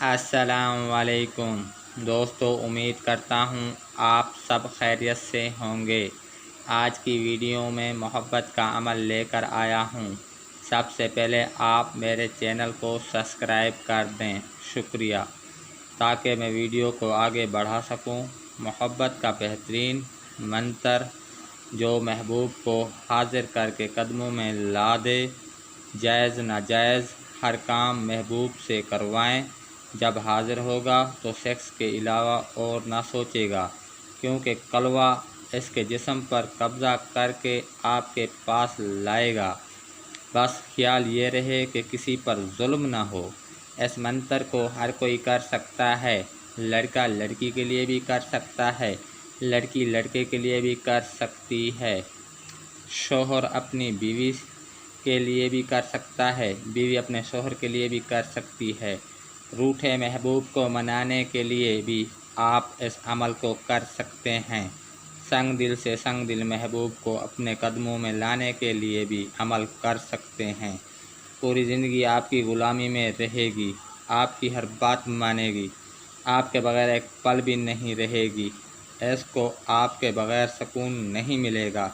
السلام علیکم دوستو، امید کرتا ہوں آپ سب خیریت سے ہوں گے۔ آج کی ویڈیو میں محبت کا عمل لے کر آیا ہوں۔ سب سے پہلے آپ میرے چینل کو سبسکرائب کر دیں، شکریہ، تاکہ میں ویڈیو کو آگے بڑھا سکوں۔ محبت کا بہترین منتر جو محبوب کو حاضر کر کے قدموں میں لا دے۔ جائز ناجائز ہر کام محبوب سے کروائیں۔ جب حاضر ہوگا تو سیکس کے علاوہ اور نہ سوچے گا، کیونکہ کلوہ اس کے جسم پر قبضہ کر کے آپ کے پاس لائے گا۔ بس خیال یہ رہے کہ کسی پر ظلم نہ ہو۔ اس منتر کو ہر کوئی کر سکتا ہے، لڑکا لڑکی کے لیے بھی کر سکتا ہے، لڑکی لڑکے کے لیے بھی کر سکتی ہے، شوہر اپنی بیوی کے لیے بھی کر سکتا ہے، بیوی اپنے شوہر کے لیے بھی کر سکتی ہے۔ روٹھے محبوب کو منانے کے لیے بھی آپ اس عمل کو کر سکتے ہیں۔ سنگ دل سے سنگ دل محبوب کو اپنے قدموں میں لانے کے لیے بھی عمل کر سکتے ہیں۔ پوری زندگی آپ کی غلامی میں رہے گی، آپ کی ہر بات مانے گی، آپ کے بغیر ایک پل بھی نہیں رہے گی۔ اس کو آپ کے بغیر سکون نہیں ملے گا۔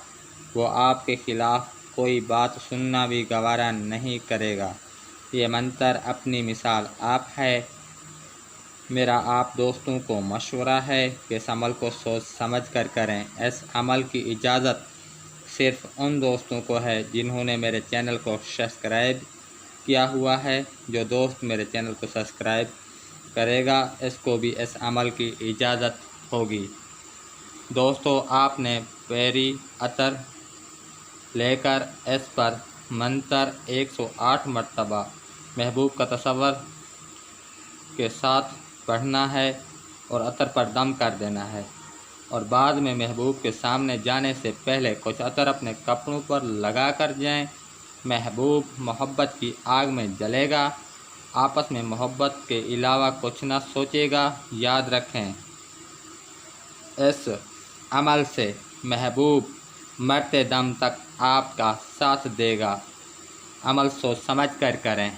وہ آپ کے خلاف کوئی بات سننا بھی گوارا نہیں کرے گا۔ یہ منتر اپنی مثال آپ ہے۔ میرا آپ دوستوں کو مشورہ ہے کہ اس عمل کو سوچ سمجھ کر کریں۔ اس عمل کی اجازت صرف ان دوستوں کو ہے جنہوں نے میرے چینل کو سبسکرائب کیا ہوا ہے۔ جو دوست میرے چینل کو سبسکرائب کرے گا، اس کو بھی اس عمل کی اجازت ہوگی۔ دوستو، آپ نے پیری عطر لے کر اس پر منتر 108 مرتبہ محبوب کا تصور کے ساتھ پڑھنا ہے اور عطر پر دم کر دینا ہے، اور بعد میں محبوب کے سامنے جانے سے پہلے کچھ عطر اپنے کپڑوں پر لگا کر جائیں۔ محبوب محبت کی آگ میں جلے گا، آپس میں محبت کے علاوہ کچھ نہ سوچے گا۔ یاد رکھیں، اس عمل سے محبوب مرتے دم تک آپ کا ساتھ دے گا۔ عمل سوچ سمجھ کر کریں۔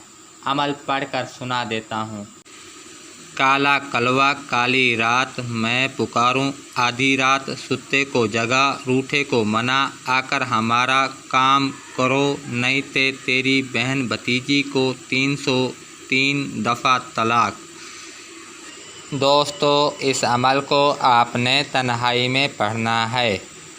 عمل پڑھ کر سنا دیتا ہوں۔ کالا کلوہ کالی رات میں پکاروں آدھی رات، ستے کو جگا روٹھے کو منا، آ کر ہمارا کام کرو، نہیں تے تیری بہن بھتیجی کو 303 دفعہ طلاق۔ دوستو، اس عمل کو آپ نے تنہائی میں پڑھنا ہے۔